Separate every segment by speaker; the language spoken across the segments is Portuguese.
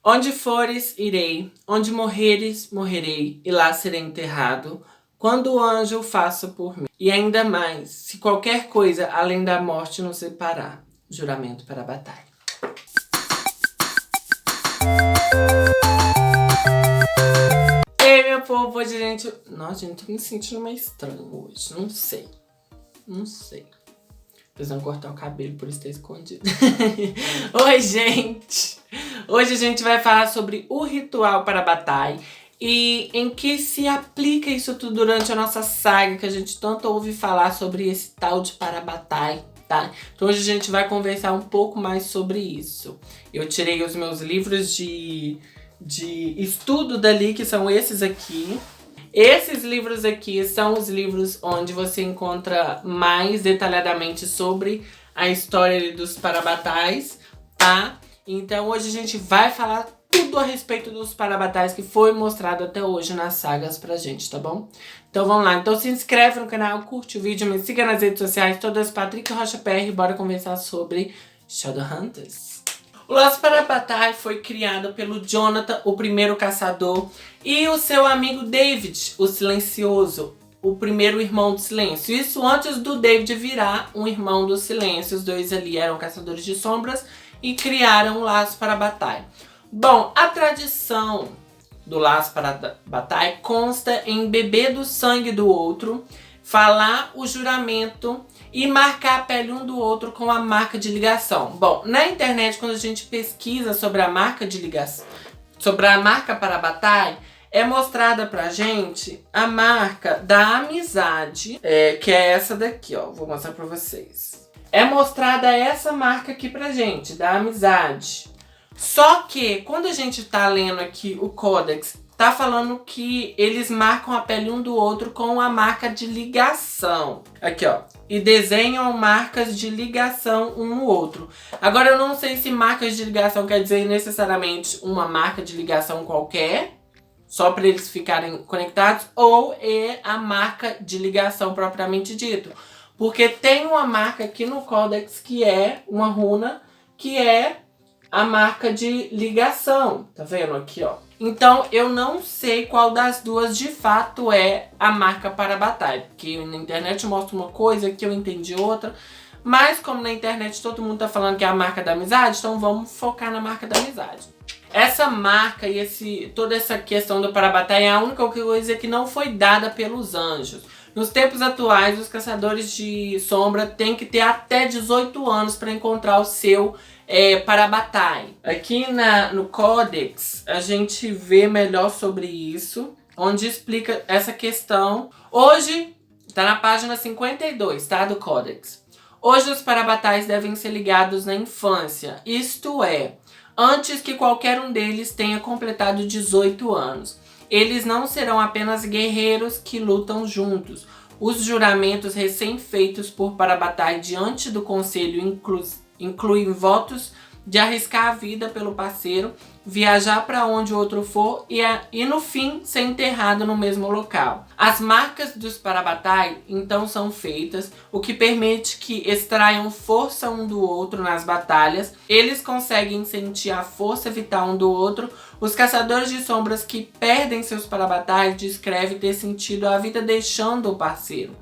Speaker 1: Onde fores, irei, onde morreres, morrerei, e lá serei enterrado, quando o anjo faça por mim. E ainda mais, se qualquer coisa além da morte nos separar. Juramento para a batalha. Ei, meu povo, hoje, gente... Nossa, gente, tô me sentindo meio estranho hoje. Não sei. Precisam cortar o cabelo, por isso tá escondido. Oi, gente! Hoje a gente vai falar sobre o ritual para a batalha e em que se aplica isso tudo durante a nossa saga, que a gente tanto ouve falar sobre esse tal de para a batalha, tá? Então hoje a gente vai conversar um pouco mais sobre isso. Eu tirei os meus livros de estudo dali, que são esses aqui. Esses livros aqui são os livros onde você encontra mais detalhadamente sobre a história dos parabatais, tá? Então hoje a gente vai falar tudo a respeito dos parabatais que foi mostrado até hoje nas sagas pra gente, tá bom? Então vamos lá. Então se inscreve no canal, curte o vídeo, me siga nas redes sociais, todas Patrick Rocha PR, bora conversar sobre Shadowhunters. O Laço para a Batalha foi criado pelo Jonathan, o primeiro caçador, e o seu amigo David, o silencioso, o primeiro irmão do silêncio. Isso antes do David virar um irmão do silêncio. Os dois ali eram caçadores de sombras e criaram o Laço para a Batalha. Bom, a tradição do Laço para a Batalha consta em beber do sangue do outro, falar o juramento e marcar a pele um do outro com a marca de ligação. Bom, na internet, quando a gente pesquisa sobre a marca de ligação, sobre a marca para a batalha, é mostrada pra gente a marca da amizade, que é essa daqui, ó. Vou mostrar pra vocês. É mostrada essa marca aqui pra gente, da amizade. Só que, quando a gente tá lendo aqui o Codex, tá falando que eles marcam a pele um do outro com a marca de ligação. Aqui, ó. E desenham marcas de ligação um no outro. Agora, eu não sei se marcas de ligação quer dizer necessariamente uma marca de ligação qualquer, só para eles ficarem conectados, ou é a marca de ligação propriamente dito. Porque tem uma marca aqui no Codex que é uma runa, que é a marca de ligação. Tá vendo aqui, ó? Então, eu não sei qual das duas de fato é a marca para a batalha. Porque na internet mostra uma coisa, que eu entendi outra. Mas como na internet todo mundo tá falando que é a marca da amizade, então vamos focar na marca da amizade. Essa marca e toda essa questão do para a batalha é a única coisa que não foi dada pelos anjos. Nos tempos atuais, os caçadores de sombra têm que ter até 18 anos para encontrar o seu para a batalha. Aqui no Codex a gente vê melhor sobre isso, onde explica essa questão. Hoje, tá na página 52, tá, do Codex. Hoje os parabatais devem ser ligados na infância, isto é, antes que qualquer um deles tenha completado 18 anos. Eles não serão apenas guerreiros que lutam juntos. Os juramentos recém-feitos por parabatai diante do conselho incluem votos de arriscar a vida pelo parceiro, viajar para onde o outro for e no fim ser enterrado no mesmo local. As marcas dos parabatai então são feitas, o que permite que extraiam força um do outro nas batalhas. Eles conseguem sentir a força vital um do outro. Os caçadores de sombras que perdem seus parabatais descrevem ter sentido a vida deixando o parceiro.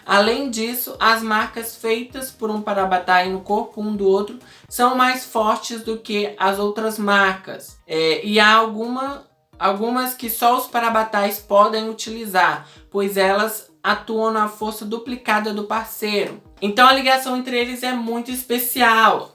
Speaker 1: Além disso, as marcas feitas por um parabatai no corpo um do outro são mais fortes do que as outras marcas. E há algumas que só os parabatais podem utilizar, pois elas atuam na força duplicada do parceiro. Então a ligação entre eles é muito especial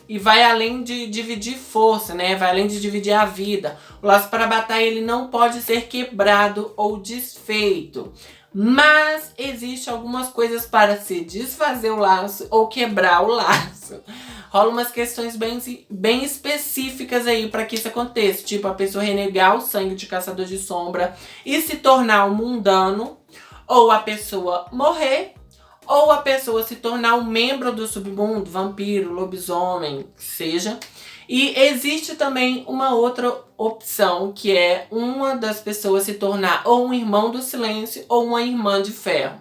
Speaker 1: e vai além de dividir força, né? Vai além de dividir a vida. O laço parabatai ele não pode ser quebrado ou desfeito. Mas existe algumas coisas para se desfazer o laço ou quebrar o laço. Rola umas questões bem específicas aí para que isso aconteça. Tipo, a pessoa renegar o sangue de caçador de sombra e se tornar um mundano. Ou a pessoa morrer. Ou a pessoa se tornar um membro do submundo, vampiro, lobisomem, que seja. E existe também uma outra opção, que é uma das pessoas se tornar ou um irmão do silêncio ou uma irmã de ferro.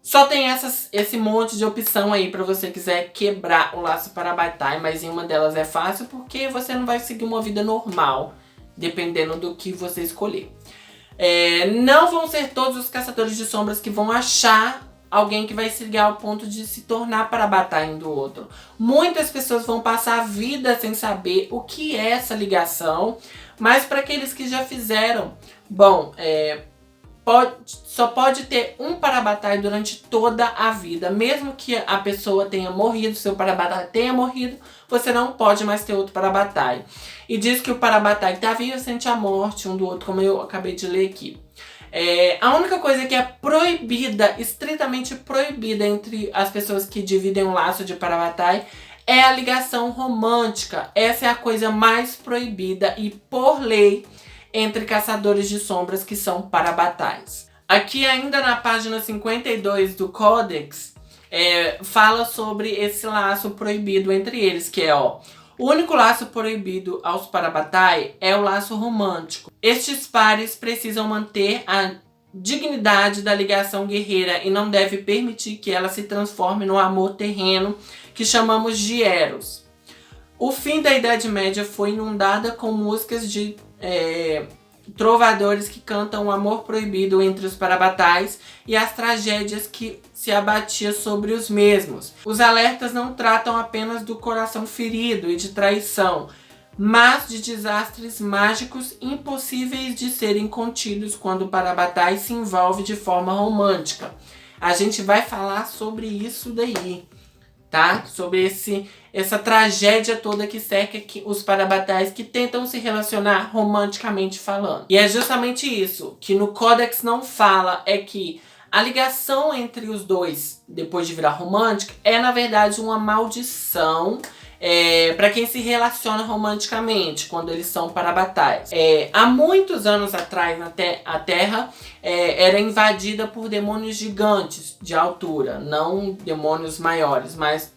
Speaker 1: Só tem esse monte de opção aí pra você quiser quebrar o laço Parabatai, mas em uma delas é fácil porque você não vai seguir uma vida normal, dependendo do que você escolher. Não vão ser todos os caçadores de sombras que vão achar alguém que vai seguir ao ponto de se tornar Parabatai um do outro. Muitas pessoas vão passar a vida sem saber o que é essa ligação, mas para aqueles que já fizeram, bom, só pode ter um Parabatai durante toda a vida. Mesmo que a pessoa tenha morrido, seu Parabatai tenha morrido, você não pode mais ter outro Parabatai. E diz que o Parabatai que tá vivo sente a morte um do outro, como eu acabei de ler aqui. A única coisa que é proibida, estritamente proibida entre as pessoas que dividem um laço de Parabatai é a ligação romântica. Essa é a coisa mais proibida e por lei entre caçadores de sombras que são Parabatais. Aqui ainda na página 52 do Codex, fala sobre esse laço proibido entre eles, que é o único laço proibido aos Parabatai é o laço romântico. Estes pares precisam manter a dignidade da ligação guerreira e não deve permitir que ela se transforme no amor terreno que chamamos de Eros. O fim da Idade Média foi inundada com músicas de trovadores que cantam o amor proibido entre os Parabatais e as tragédias que se abatia sobre os mesmos. Os alertas não tratam apenas do coração ferido e de traição, mas de desastres mágicos impossíveis de serem contidos quando o Parabatai se envolve de forma romântica. A gente vai falar sobre isso daí, tá? Sobre essa tragédia toda que cerca os Parabatais que tentam se relacionar romanticamente falando. E é justamente isso que no Codex não fala, é que a ligação entre os dois, depois de virar romântica, é na verdade uma maldição para quem se relaciona romanticamente, quando eles são Parabatais. Há muitos anos atrás, a Terra era invadida por demônios gigantes de altura, não demônios maiores, mas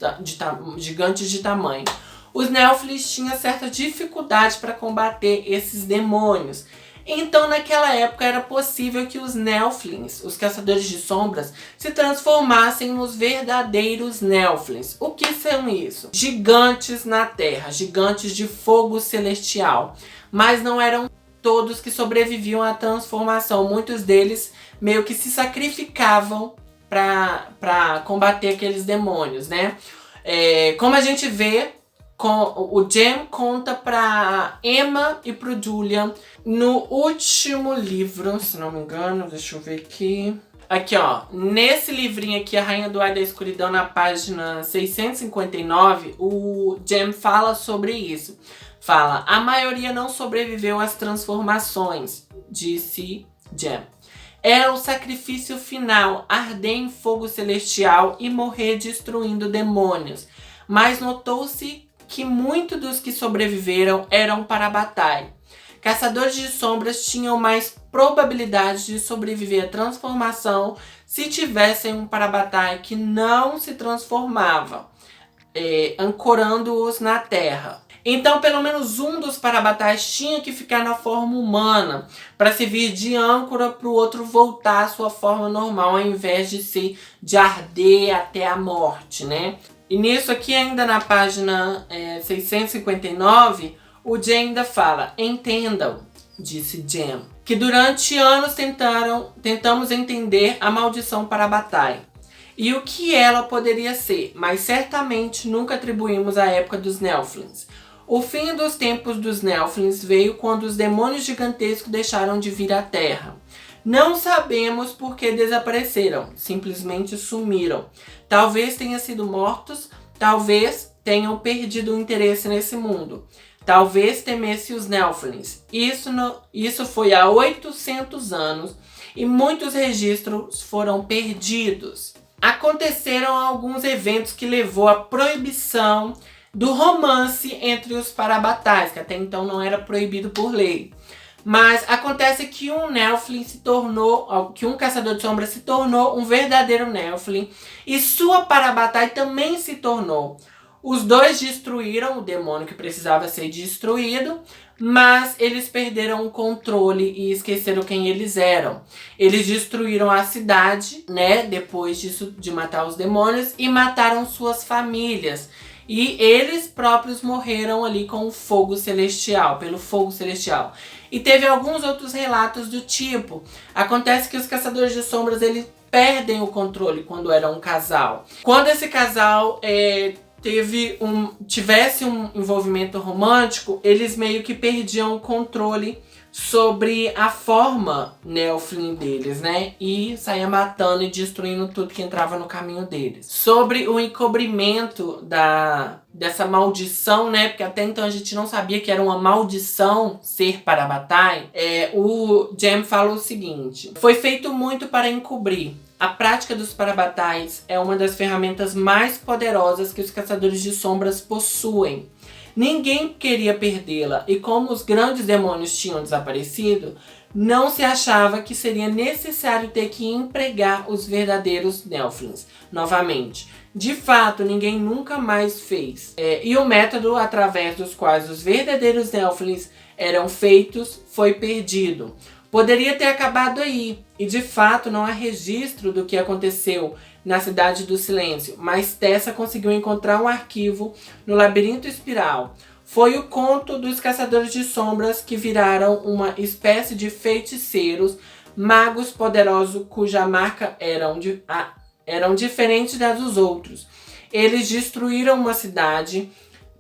Speaker 1: gigantes de tamanho. Os Nelflins tinham certa dificuldade para combater esses demônios. Então, naquela época, era possível que os Nelflins, os caçadores de sombras, se transformassem nos verdadeiros Nelflins. O que são isso? Gigantes na Terra, gigantes de fogo celestial. Mas não eram todos que sobreviviam à transformação. Muitos deles meio que se sacrificavam para combater aqueles demônios, né? Como a gente vê, o Jem conta pra Emma e pro Julian no último livro, se não me engano, deixa eu ver aqui. Aqui, ó, nesse livrinho aqui, A Rainha do Ar da Escuridão, na página 659, o Jem fala sobre isso. Fala, a maioria não sobreviveu às transformações, disse Jem. Era o sacrifício final, arder em fogo celestial e morrer destruindo demônios. Mas notou-se que muitos dos que sobreviveram eram Parabatai. Caçadores de sombras tinham mais probabilidade de sobreviver à transformação se tivessem um Parabatai que não se transformava, ancorando-os na terra. Então, pelo menos um dos Parabatais tinha que ficar na forma humana para servir de âncora para o outro voltar à sua forma normal, ao invés de arder até a morte, né? E nisso aqui, ainda na página 659, o Jem ainda fala, entendam, disse Jem, que durante anos tentamos entender a maldição Parabatai e o que ela poderia ser, mas certamente nunca atribuímos à época dos Nelflins. O fim dos tempos dos Nelflins veio quando os demônios gigantescos deixaram de vir à Terra. Não sabemos por que desapareceram, simplesmente sumiram. Talvez tenham sido mortos, talvez tenham perdido o interesse nesse mundo. Talvez temesse os Nelflins. Isso foi há 800 anos e muitos registros foram perdidos. Aconteceram alguns eventos que levou à proibição do romance entre os Parabatais, que até então não era proibido por lei. Mas acontece que um caçador de sombras se tornou um verdadeiro Nelflin e sua Parabatai também se tornou. Os dois destruíram o demônio que precisava ser destruído, mas eles perderam o controle e esqueceram quem eles eram. Eles destruíram a cidade, né, depois disso, de matar os demônios, e mataram suas famílias. E eles próprios morreram ali com o fogo celestial, pelo fogo celestial. E teve alguns outros relatos do tipo. Acontece que os caçadores de sombras, eles perdem o controle quando eram um casal. Quando esse casal tivesse um envolvimento romântico, eles meio que perdiam o controle sobre a forma Nelfling deles, né? E saía matando e destruindo tudo que entrava no caminho deles. Sobre o encobrimento dessa maldição, né? Porque até então a gente não sabia que era uma maldição ser Parabatai. O Jem fala o seguinte: foi feito muito para encobrir. A prática dos Parabatais é uma das ferramentas mais poderosas que os caçadores de sombras possuem. Ninguém queria perdê-la, e como os grandes demônios tinham desaparecido, não se achava que seria necessário ter que empregar os verdadeiros Nelflings novamente. De fato, ninguém nunca mais fez. E o método através dos quais os verdadeiros Nelflings eram feitos foi perdido. Poderia ter acabado aí, e de fato não há registro do que aconteceu na Cidade do Silêncio, mas Tessa conseguiu encontrar um arquivo no Labirinto Espiral. Foi o conto dos Caçadores de Sombras que viraram uma espécie de feiticeiros, magos poderosos cuja marca eram diferentes das dos outros. Eles destruíram uma cidade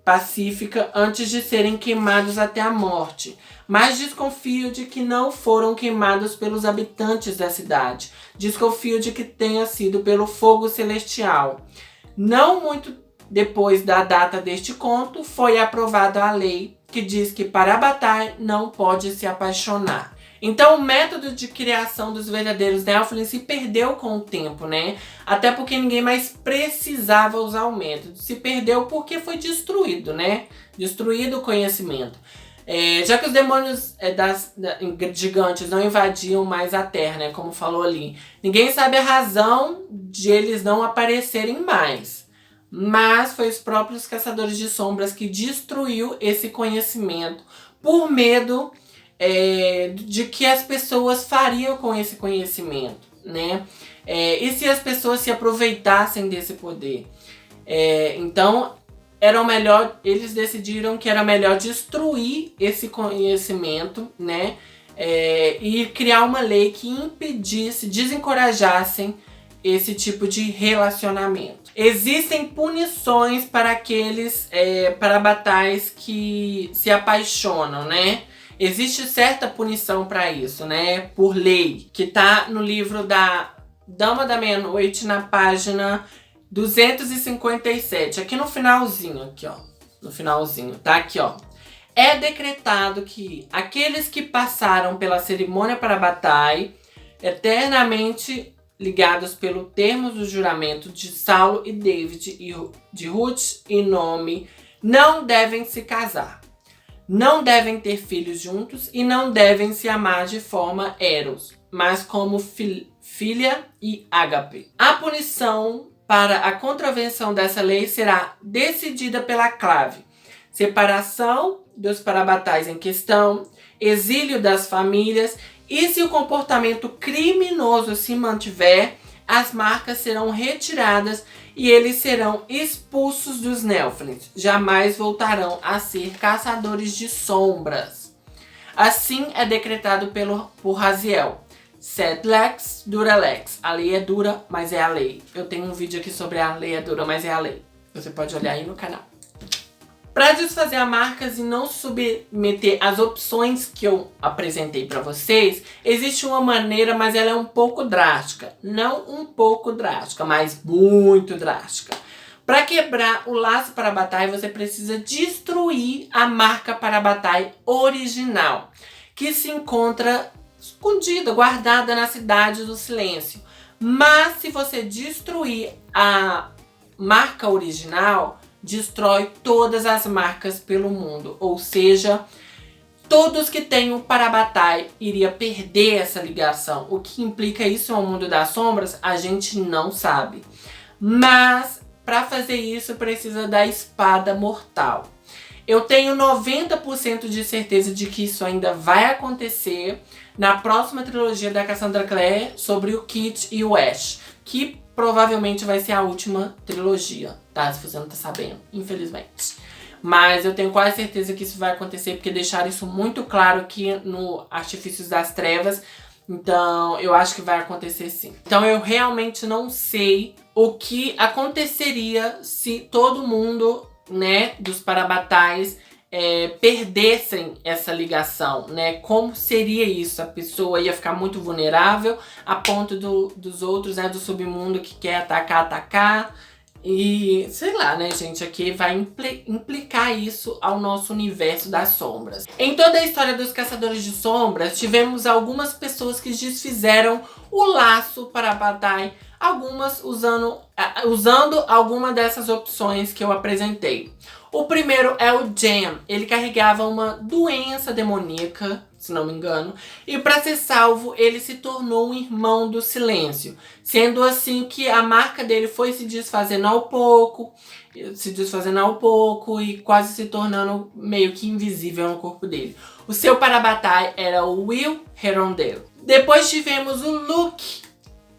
Speaker 1: pacífica antes de serem queimados até a morte. Mas desconfio de que não foram queimados pelos habitantes da cidade. Desconfio de que tenha sido pelo fogo celestial. Não muito depois da data deste conto, foi aprovada a lei que diz que Parabatai não pode se apaixonar. Então o método de criação dos verdadeiros Nelflings se perdeu com o tempo, né? Até porque ninguém mais precisava usar o método. Se perdeu porque foi destruído, né? Destruído o conhecimento. Já que os demônios gigantes não invadiam mais a Terra, né, como falou ali. Ninguém sabe a razão de eles não aparecerem mais. Mas foi os próprios caçadores de sombras que destruiu esse conhecimento por medo de que as pessoas fariam com esse conhecimento, né? E se as pessoas se aproveitassem desse poder? Então eles decidiram que era melhor destruir esse conhecimento, né? E criar uma lei que impedisse, desencorajassem esse tipo de relacionamento. Existem punições para aqueles Parabatais que se apaixonam, né? Existe certa punição para isso, né? Por lei, que tá no livro da Dama da Meia-Noite, na página 257, aqui no finalzinho, aqui ó, no finalzinho, tá aqui ó. É decretado que aqueles que passaram pela cerimônia Parabatai, eternamente ligados pelo termo do juramento de Saulo e David, e de Ruth e Nomi, não devem se casar, não devem ter filhos juntos e não devem se amar de forma eros, mas como filha e ágape. A punição para a contravenção dessa lei será decidida pela clave: separação dos Parabatais em questão, exílio das famílias, e se o comportamento criminoso se mantiver, as marcas serão retiradas e eles serão expulsos dos Nelflings. Jamais voltarão a ser caçadores de sombras. Assim é decretado por Raziel. Sed lex, dura lex. A lei é dura, mas é a lei. Eu tenho um vídeo aqui sobre a lei é dura, mas é a lei. Você pode olhar aí no canal. Para desfazer as marcas e não submeter as opções que eu apresentei para vocês, existe uma maneira, mas ela é um pouco drástica. Não um pouco drástica, mas muito drástica. Para quebrar o laço Parabatai, você precisa destruir a marca Parabatai original, que se encontra escondida, guardada na Cidade do Silêncio. Mas se você destruir a marca original, destrói todas as marcas pelo mundo. Ou seja, todos que têm o Parabatai iria perder essa ligação. O que implica isso ao mundo das sombras, a gente não sabe. Mas para fazer isso precisa da espada mortal. Eu tenho 90% de certeza de que isso ainda vai acontecer na próxima trilogia da Cassandra Clare sobre o Kit e o Ash, que provavelmente vai ser a última trilogia, tá? Se você não tá sabendo, infelizmente. Mas eu tenho quase certeza que isso vai acontecer, porque deixaram isso muito claro aqui no Artifícios das Trevas. Então, eu acho que vai acontecer sim. Então, eu realmente não sei o que aconteceria se todo mundo, né, dos Parabatais perdessem essa ligação, né? Como seria isso? A pessoa ia ficar muito vulnerável a ponto dos outros, né, do submundo que quer atacar. E, sei lá, né, gente, aqui vai implicar isso ao nosso universo das sombras. Em toda a história dos Caçadores de Sombras, tivemos algumas pessoas que desfizeram o laço para Bataille, algumas usando alguma dessas opções que eu apresentei. O primeiro é o Jam. Ele carregava uma doença demoníaca, se não me engano, e para ser salvo, ele se tornou um irmão do silêncio. Sendo assim que a marca dele foi se desfazendo ao pouco e quase se tornando meio que invisível no corpo dele. O seu Parabatai era o Will Herondale. Depois tivemos o Luke.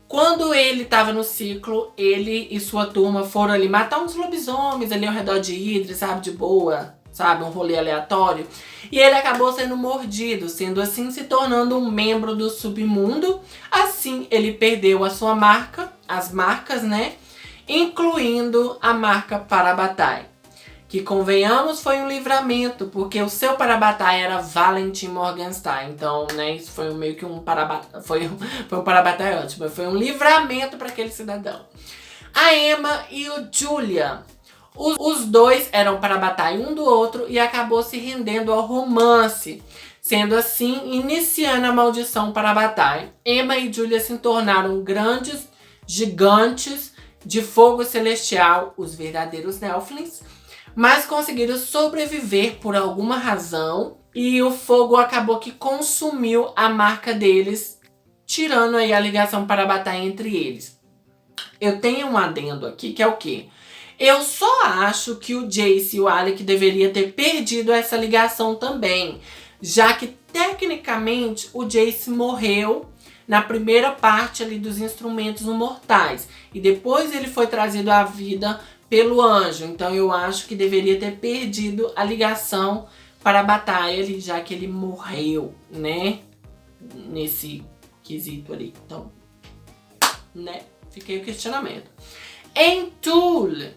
Speaker 1: Quando ele estava no ciclo, ele e sua turma foram ali matar uns lobisomens ali ao redor de Idris, sabe, de boa, sabe, um rolê aleatório. E ele acabou sendo mordido, sendo assim se tornando um membro do submundo. Assim, ele perdeu a sua marca, as marcas, né, incluindo a marca Parabatai. Que, convenhamos, foi um livramento, porque o seu Parabatai era Valentin Morgenstern. Então, né, isso foi meio que um Parabatai, foi um Parabatai ótimo, foi um livramento para aquele cidadão. A Emma e o Julia. Os dois eram Parabatai um do outro e acabou se rendendo ao romance. Sendo assim, iniciando a maldição Parabatai. Emma e Julia se tornaram grandes gigantes de fogo celestial, os verdadeiros Nelflins, mas conseguiram sobreviver por alguma razão e o fogo acabou que consumiu a marca deles, tirando aí a ligação Parabatai entre eles. Eu tenho um adendo aqui, que é o quê? Eu só acho que o Jace e o Alec deveria ter perdido essa ligação também, já que tecnicamente o Jace morreu na primeira parte ali dos Instrumentos Mortais e depois ele foi trazido à vida pelo anjo. Então eu acho que deveria ter perdido a ligação para a batalha ali, já que ele morreu, né? Nesse quesito ali. Então, né? Fiquei o questionamento. Em Toul,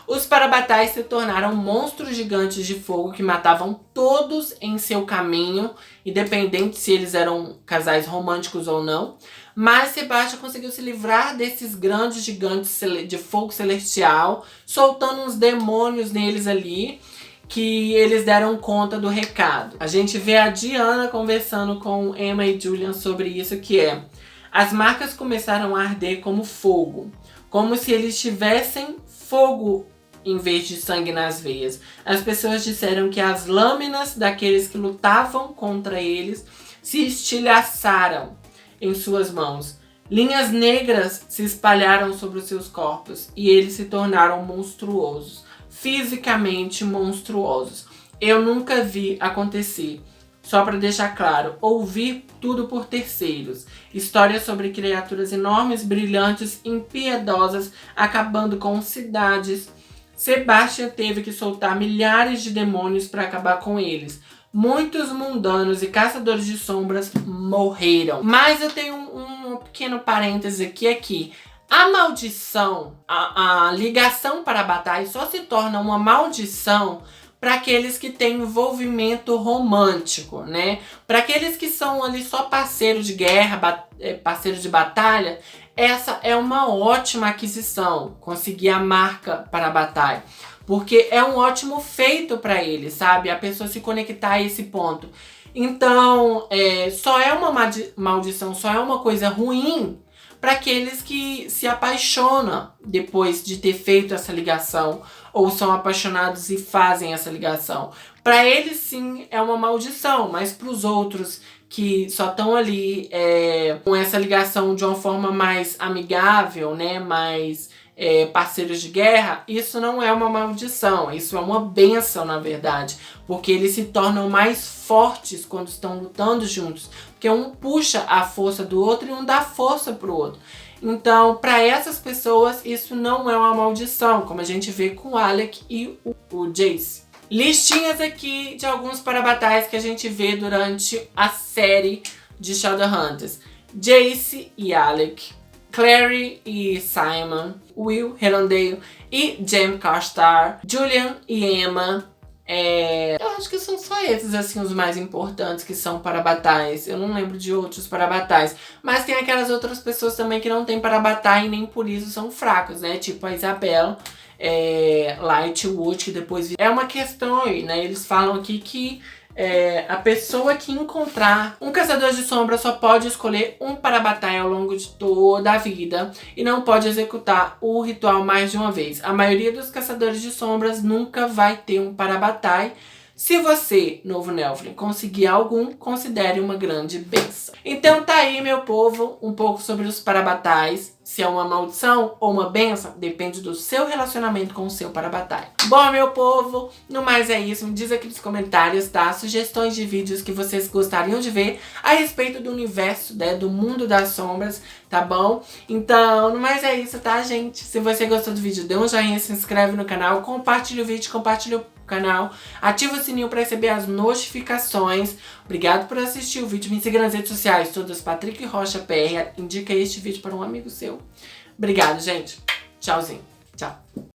Speaker 1: os Parabatais se tornaram monstros gigantes de fogo que matavam todos em seu caminho, independente se eles eram casais românticos ou não. Mas Sebastian conseguiu se livrar desses grandes gigantes de fogo celestial, soltando uns demônios neles ali, que eles deram conta do recado. A gente vê a Diana conversando com Emma e Julian sobre isso, que é: as marcas começaram a arder como fogo, como se eles tivessem fogo em vez de sangue nas veias. As pessoas disseram que as lâminas daqueles que lutavam contra eles se estilhaçaram em suas mãos. Linhas negras se espalharam sobre os seus corpos e eles se tornaram monstruosos, fisicamente monstruosos. Eu nunca vi acontecer. Só para deixar claro, ouvir tudo por terceiros. Histórias sobre criaturas enormes, brilhantes, impiedosas, acabando com cidades. Sebastian teve que soltar milhares de demônios para acabar com eles. Muitos mundanos e caçadores de sombras morreram. Mas eu tenho um pequeno parêntese aqui. A maldição, a ligação para a batalha só se torna uma maldição para aqueles que têm envolvimento romântico, né? Para aqueles que são ali só parceiros de guerra, parceiros de batalha, essa é uma ótima aquisição, conseguir a marca para a batalha. Porque é um ótimo feito para eles, sabe? A pessoa se conectar a esse ponto. Então, só é uma maldição, só é uma coisa ruim para aqueles que se apaixonam depois de ter feito essa ligação, ou são apaixonados e fazem essa ligação. Para eles, sim, é uma maldição, mas para os outros que só estão ali com essa ligação de uma forma mais amigável, né, mais parceiros de guerra, isso não é uma maldição, isso é uma bênção, na verdade. Porque eles se tornam mais fortes quando estão lutando juntos. Porque um puxa a força do outro e um dá força pro outro. Então, para essas pessoas, isso não é uma maldição, como a gente vê com o Alec e o Jace. Listinhas aqui de alguns parabatais que a gente vê durante a série de Shadowhunters. Jace e Alec, Clary e Simon, Will Herondale e Jaime Carstar, Julian e Emma. Eu acho que são só esses, assim, os mais importantes que são parabatais. Eu não lembro de outros parabatais. Mas tem aquelas outras pessoas também que não tem parabatai e nem por isso são fracos, né? Tipo a Isabel, Lightwood, que depois... É uma questão aí, né? Eles falam aqui que a pessoa que encontrar um caçador de sombra só pode escolher um parabatai ao longo de toda a vida e não pode executar o ritual mais de uma vez. A maioria dos caçadores de sombras nunca vai ter um parabatai. Se você, novo Nelvin, conseguir algum, considere uma grande bênção. Então tá aí, meu povo, um pouco sobre os parabatais. Se é uma maldição ou uma bênção, depende do seu relacionamento com o seu parabatai. Bom, meu povo, no mais é isso. Me diz aqui nos comentários, tá? Sugestões de vídeos que vocês gostariam de ver a respeito do universo, né? Do mundo das sombras, tá bom? Então, no mais é isso, tá, gente? Se você gostou do vídeo, dê um joinha, se inscreve no canal, compartilha o vídeo, compartilha o canal, ativa o sininho para receber as notificações. Obrigado por assistir o vídeo. Me siga nas redes sociais, todas Patrick Rocha PR. Indica este vídeo para um amigo seu. Obrigado, gente. Tchauzinho. Tchau.